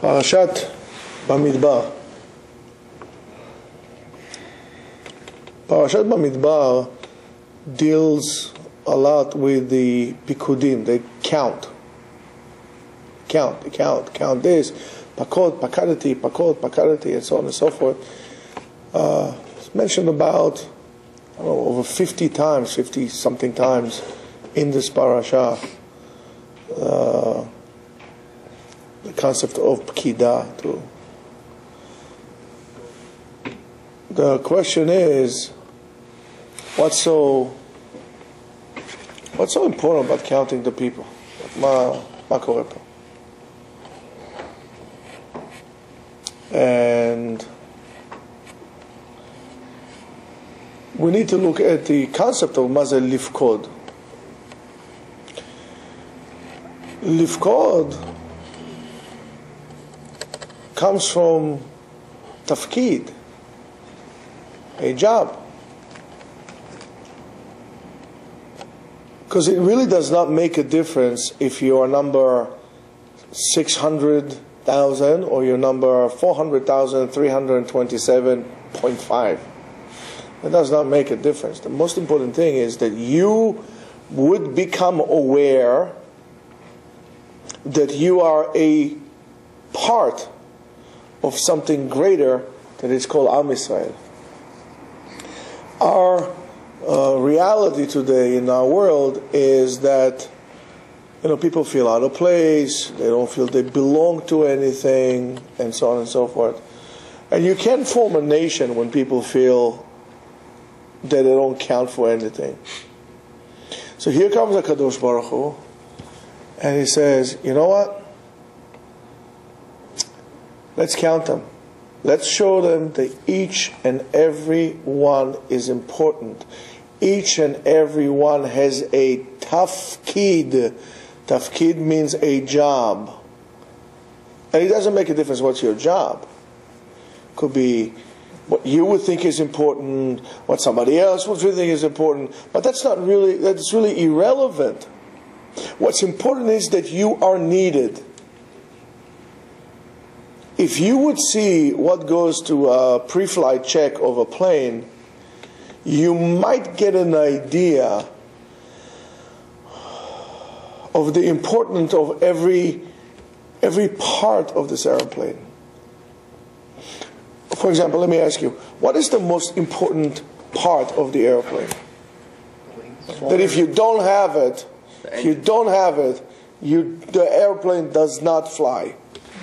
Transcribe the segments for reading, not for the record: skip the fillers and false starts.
Parashat Bamidbar. Parashat Bamidbar deals a lot with the pikudim. They count this, pakadati, and so on and so forth. It's mentioned about, I don't know, over 50 times, 50 something times in this parasha. The concept of pkida too. The question is, what's so important about counting the people? Ma kore po? And we need to look at the concept of mazel lifkod. Lifkod comes from tafkid, a job. Because it really does not make a difference if you are number 600,000 or you're number 400,327.5. It does not make a difference. The most important thing is that you would become aware that you are a part of something greater that is called Am Yisrael. Our reality today in our world is that people feel out of place, they don't feel they belong to anything, and so on and so forth. And you can't form a nation when people feel that they don't count for anything. So here comes the Kadosh Baruch Hu, and he says, you know what? Let's count them. Let's show them that each and every one is important. Each and every one has a tafkid. Tafkid means a job. And it doesn't make a difference what's your job. Could be what you would think is important, what somebody else would think is important, but that's really irrelevant. What's important is that you are needed. If you would see what goes to a pre-flight check of a plane, you might get an idea of the importance of every part of this airplane. For example, let me ask you, what is the most important part of the airplane? That if you don't have it, the airplane does not fly.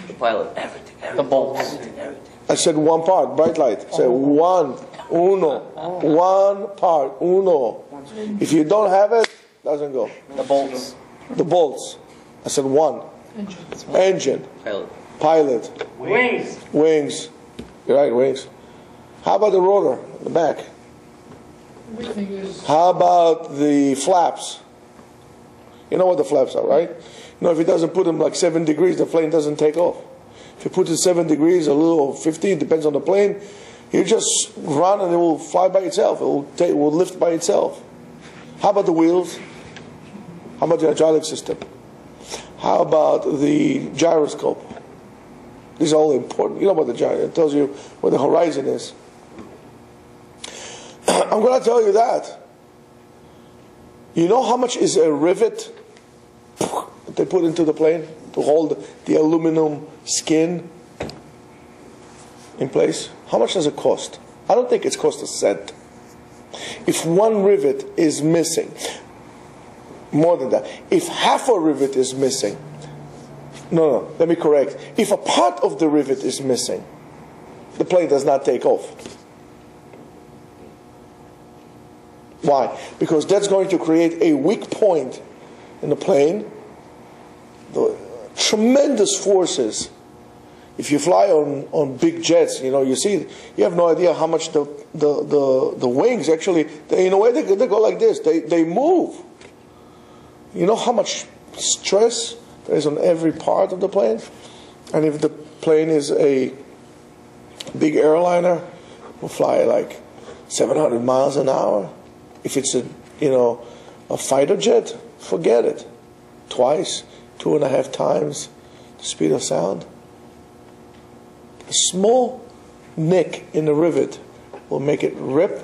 The pilot, everything. The bolts. I said one part, bright light. I said one part, uno. If you don't have it, doesn't go. The bolts. The bolts. I said one. Engine. Pilot. Wings. You're right, wings. How about the rotor, the back? How about the flaps? You know what the flaps are, right? If it doesn't put them like 7 degrees, the plane doesn't take off. If you put it 7 degrees, a little, or 15, depends on the plane, you just run and it will fly by itself. It will lift by itself. How about the wheels? How about the hydraulic system? How about the gyroscope? These are all important. You know about the gyroscope. It tells you where the horizon is. I'm going to tell you that. You know how much is a rivet that they put into the plane to hold the aluminum skin in place? How much does it cost? I don't think it's cost a cent. If one rivet is missing, more than that, if half a rivet is missing, no, let me correct. If a part of the rivet is missing, the plane does not take off. Why? Because that's going to create a weak point in the plane. The tremendous forces. If you fly on big jets, you have no idea how much the wings actually, in a way they go like this. They move. You know how much stress there is on every part of the plane? And if the plane is a big airliner, will fly like 700 miles an hour. If it's a fighter jet, forget it. Twice, 2.5 times the speed of sound. A small nick in the rivet will make it rip.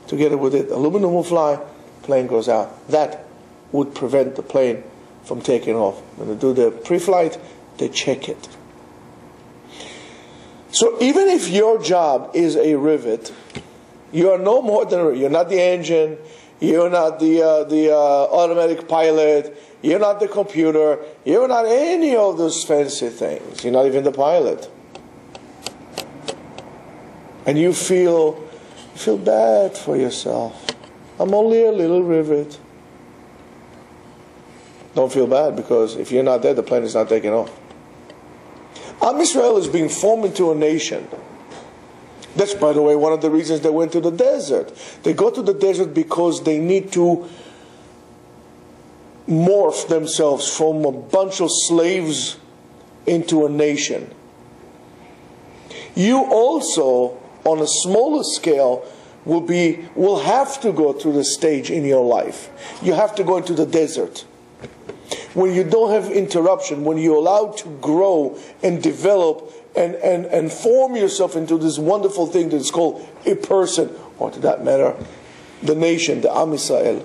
Together with it, aluminum will fly, plane goes out. That would prevent the plane from taking off. When they do the pre-flight, they check it. So even if your job is a rivet, you are no more than a rivet. You're not the engine, you're not the automatic pilot, you're not the computer, you're not any of those fancy things. You're not even the pilot. And you feel bad for yourself. I'm only a little rivet. Don't feel bad, because if you're not there, the plane is not taking off. Am Israel is being formed into a nation. That's, by the way, one of the reasons they went to the desert. They go to the desert because they need to morph themselves from a bunch of slaves into a nation. You also, on a smaller scale, will have to go through the stage in your life. You have to go into the desert. When you don't have interruption, when you're allowed to grow and develop and form yourself into this wonderful thing that is called a person, or to that matter, the nation, the Am Yisrael.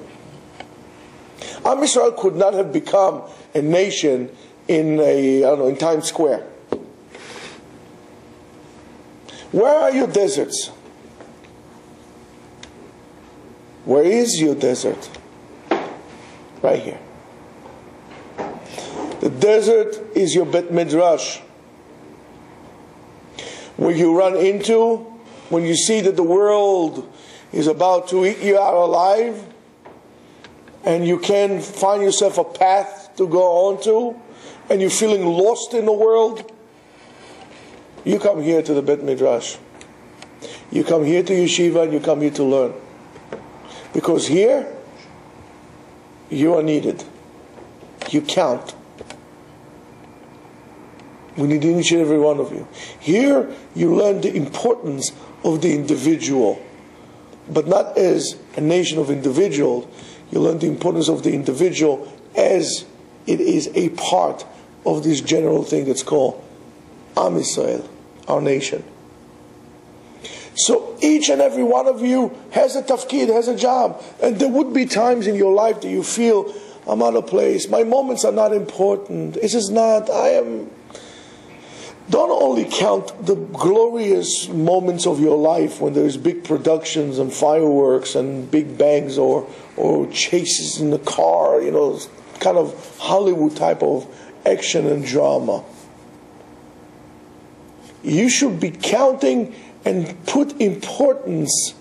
Am Yisrael could not have become a nation in Times Square. Where are your deserts? Where is your desert? Right here. The desert is your Bet Midrash, where you run into when you see that the world is about to eat you out alive, and you can't find yourself a path to go on to, and you're feeling lost in the world. You come here to the Bet Midrash. You come here to yeshiva, and you come here to learn. Because here, you are needed. You count. We need each and every one of you. Here, you learn the importance of the individual. But not as a nation of individuals. You learn the importance of the individual as it is a part of this general thing that's called Am Yisrael, our nation. So each and every one of you has a tafkid, has a job. And there would be times in your life that you feel, I'm out of place. My moments are not important. This is not, Don't only count the glorious moments of your life when there's big productions and fireworks and big bangs or chases in the car, kind of Hollywood type of action and drama. You should be counting and put importance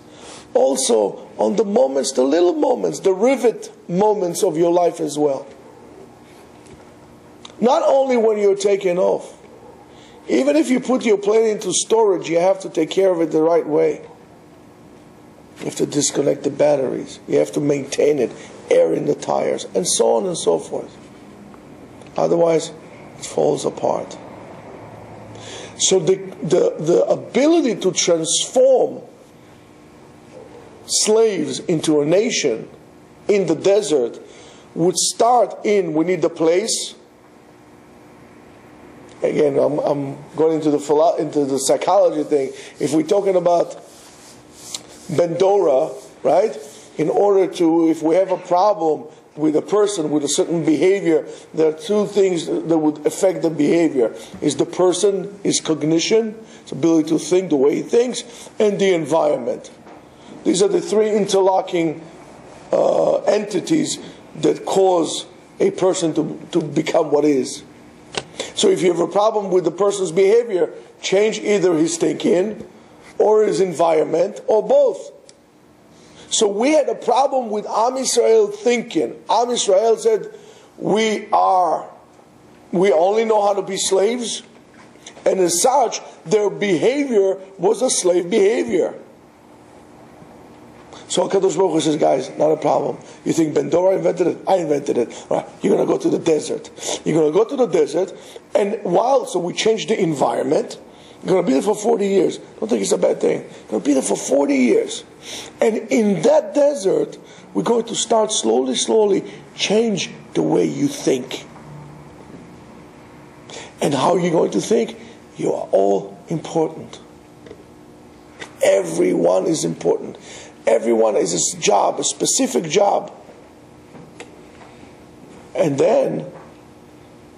also on the moments, the little moments, the rivet moments of your life as well. Not only when you're taking off. Even if you put your plane into storage, you have to take care of it the right way. You have to disconnect the batteries. You have to maintain it, air in the tires, and so on and so forth. Otherwise, it falls apart. So the ability to transform slaves into a nation in the desert would start we need the place. Again, I'm going into the psychology thing. If we're talking about Bendora, right? If we have a problem with a person with a certain behavior, there are two things that would affect the behavior. Is the person, his cognition, his ability to think, the way he thinks, and the environment. These are the three interlocking entities that cause a person to become what is. So if you have a problem with the person's behavior, change either his thinking or his environment or both. So we had a problem with Am Yisrael thinking. Am Yisrael said, we only know how to be slaves, and as such, their behavior was a slave behavior. So HaKadosh Baruch Hu says, guys, not a problem. You think Bendora invented it? I invented it. All right, you're going to go to the desert. You're going to go to the desert, and so we changed the environment. You're going to be there for 40 years. Don't think it's a bad thing. You're going to be there for 40 years. And in that desert, we're going to start slowly change the way you think. And how are you going to think? You are all important. Everyone is important. Everyone has a job, a specific job. And then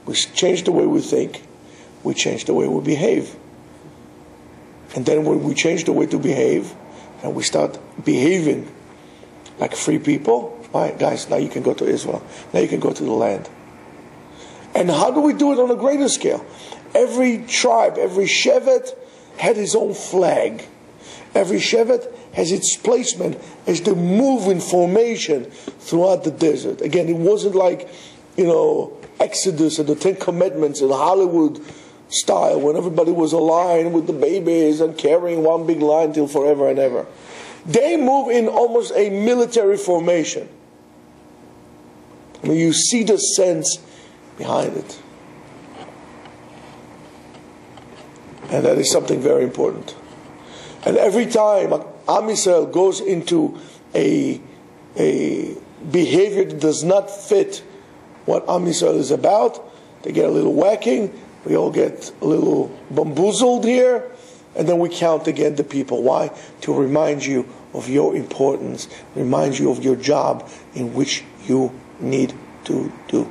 we change the way we think, we change the way we behave. And then when we change the way to behave, and we start behaving like free people, all right, guys, now you can go to Israel. Now you can go to the land. And how do we do it on a greater scale? Every tribe, every shevet had his own flag. Every shevet has its placement as they move in formation throughout the desert. Again, it wasn't like, Exodus and the Ten Commandments in Hollywood style when everybody was aligned with the babies and carrying one big line till forever and ever. They move in almost a military formation. I mean, you see the sense behind it. And that is something very important. And every time Am Yisrael goes into a behavior that does not fit what Am Yisrael is about, they get a little whacking, we all get a little bamboozled here, and then we count again the people. Why? To remind you of your importance, remind you of your job in which you need to do.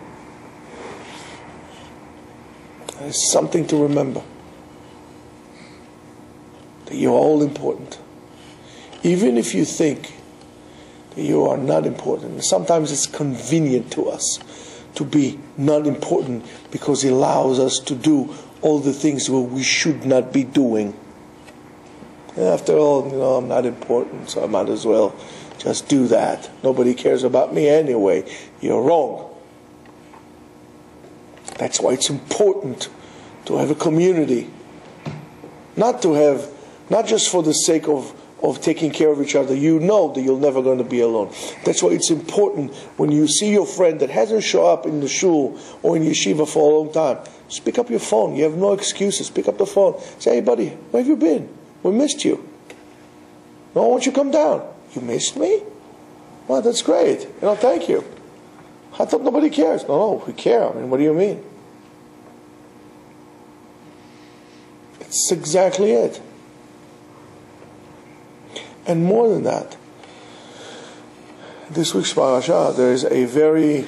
There's something to remember. That you're all important. Even if you think that you are not important. Sometimes it's convenient to us to be not important because it allows us to do all the things that we should not be doing. And after all, I'm not important, so I might as well just do that. Nobody cares about me anyway. You're wrong. That's why it's important to have a community. Not just for the sake of taking care of each other. You know that you're never going to be alone. That's why it's important when you see your friend that hasn't shown up in the shul or in yeshiva for a long time. Just pick up your phone. You have no excuses. Pick up the phone. Say, hey buddy, where have you been? We missed you. No, why won't you come down? You missed me? Well, that's great. Thank you. I thought nobody cares. No, we care. I mean, what do you mean? It's exactly it. And more than that, this week's Parasha, there is a very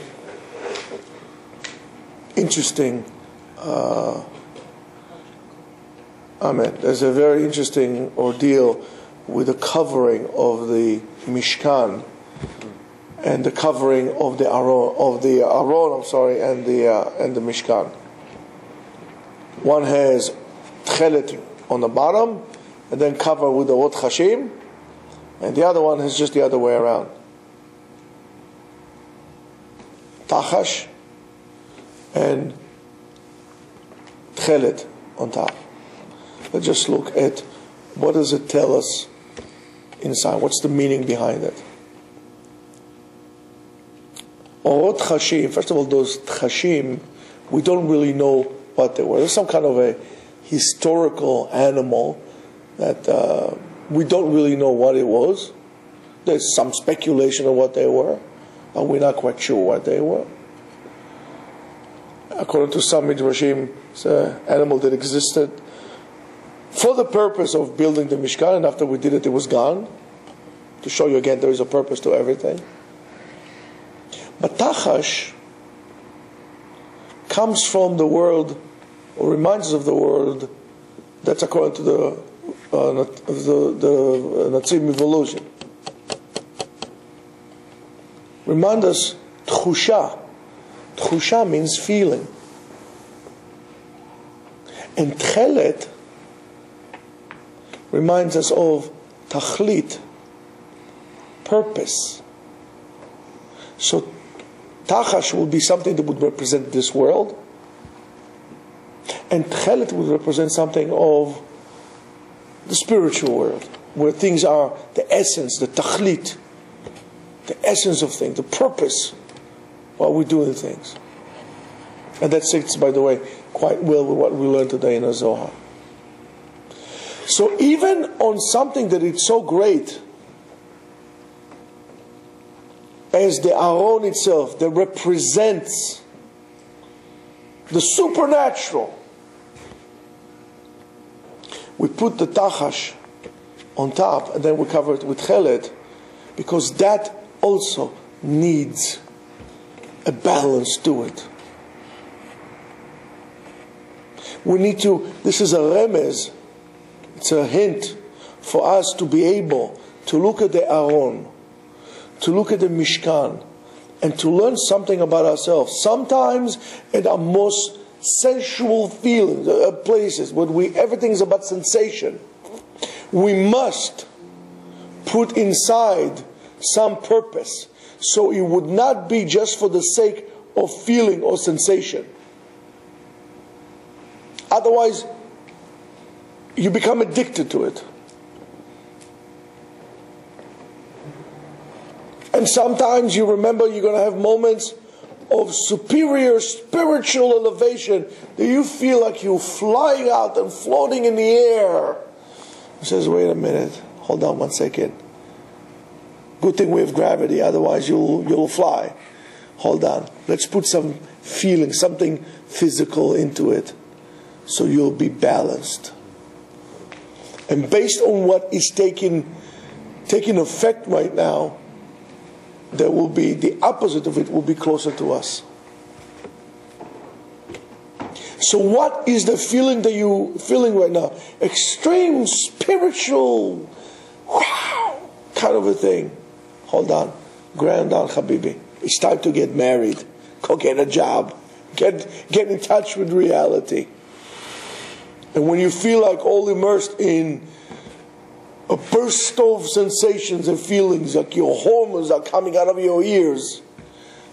interesting there's a very interesting ordeal with the covering of the Mishkan and the covering of the Aron, and the Mishkan. One has tchelet on the bottom and then covered with the Ot Chashim, and the other one is just the other way around. Tachash and tchelet on top. Let's just look at what does it tell us inside. What's the meaning behind it? Orot Chashim, first of all, those Chashim, we don't really know what they were. There's some kind of a historical animal that we don't really know what it was. There's some speculation of what they were, but we're not quite sure what they were. According to some Midrashim, it's an animal that existed for the purpose of building the Mishkan, and after we did it, it was gone. To show you again, there is a purpose to everything. But Tachash comes from the world, or reminds us of the world, that's according to the Nazim evolution. Remind us, Tchusha. Tchusha means feeling. And Tchelet reminds us of Tachlit, purpose. So Tachash will be something that would represent this world, and Tchelet would represent something of the spiritual world, where things are the essence, the Tachlit, the essence of things, the purpose while we're doing things. And that sits, by the way, quite well with what we learned today in the Zohar. So even on something that is so great as the Aron itself, that represents the supernatural, we put the tachash on top and then we cover it with chelet, because that also needs a balance to it. We need to, this is a remez, it's a hint for us to be able to look at the Aron, to look at the Mishkan, and to learn something about ourselves. Sometimes at our most sensual feelings, places, when everything's about sensation, we must put inside some purpose, so it would not be just for the sake of feeling or sensation. Otherwise, you become addicted to it. And sometimes you remember you're going to have moments of superior spiritual elevation that you feel like you're flying out and floating in the air. He says, wait a minute, hold on 1 second. Good thing we have gravity, otherwise you'll fly. Hold on, let's put some feeling, something physical into it, so you'll be balanced. And based on what is taking effect right now, there will be the opposite of it will be closer to us. So what is the feeling that you're feeling right now? Extreme spiritual, wow, kind of a thing. Hold on, ground down, Habibi. It's time to get married. Go get a job. Get in touch with reality. And when you feel like all immersed in a burst of sensations and feelings, like your hormones are coming out of your ears,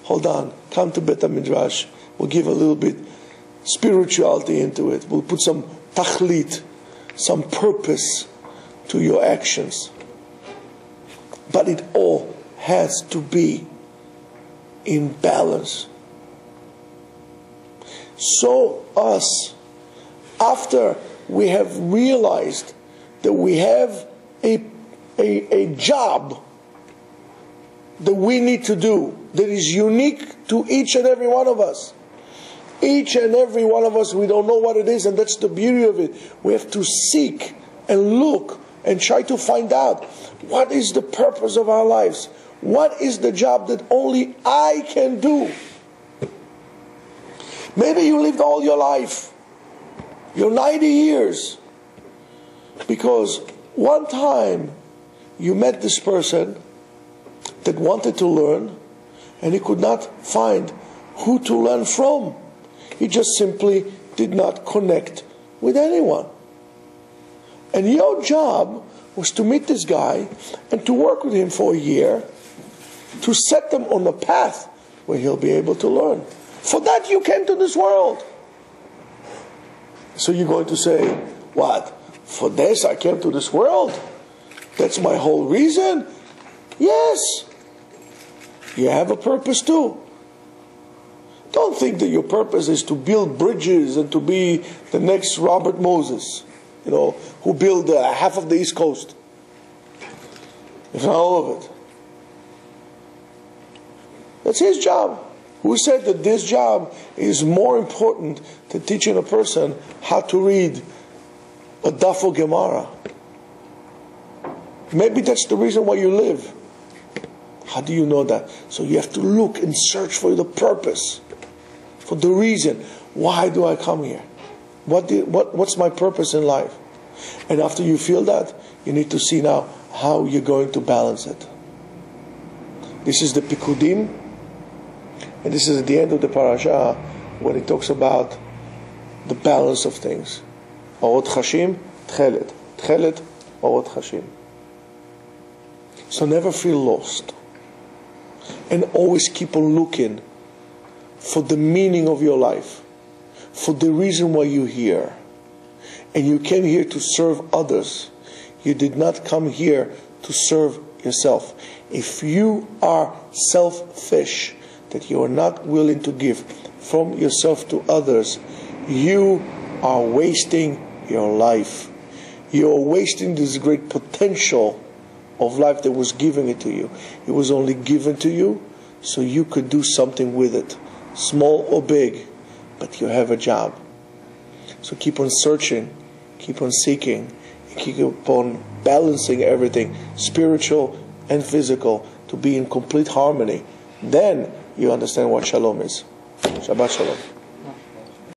hold on, come to Bet HaMidrash. We'll give a little bit spirituality into it. We'll put some tachlit, some purpose to your actions. But it all has to be in balance. So us, after we have realized that we have a job that we need to do that is unique to each and every one of us. Each and every one of us, we don't know what it is, and that's the beauty of it. We have to seek and look and try to find out what is the purpose of our lives. What is the job that only I can do? Maybe you lived all your life, your 90 years, because one time you met this person that wanted to learn and he could not find who to learn from. He just simply did not connect with anyone. And your job was to meet this guy and to work with him for a year to set them on a path where he'll be able to learn. For that you came to this world. So you're going to say, what? For this I came to this world? That's my whole reason? Yes. You have a purpose too. Don't think that your purpose is to build bridges and to be the next Robert Moses, who built half of the East Coast. If not all of it. That's his job. Who said that this job is more important than teaching a person how to read a daf of Gemara? Maybe that's the reason why you live. How do you know that? So you have to look and search for the purpose, for the reason. Why do I come here? What's my purpose in life? And after you feel that, you need to see now how you're going to balance it. This is the Pikudim, and this is at the end of the Parasha when it talks about the balance of things. Orot Chashim, Tchelet. Tchelet, Orot Chashim. So never feel lost. And always keep on looking for the meaning of your life, for the reason why you're here. And you came here to serve others. You did not come here to serve yourself. If you are selfish, that you are not willing to give from yourself to others, you are wasting your life. You are wasting this great potential of life that was given it to you. It was only given to you so you could do something with it, small or big, but you have a job. So keep on searching, keep on seeking, keep on balancing everything, spiritual and physical, to be in complete harmony, then you understand what shalom is. Shabbat shalom.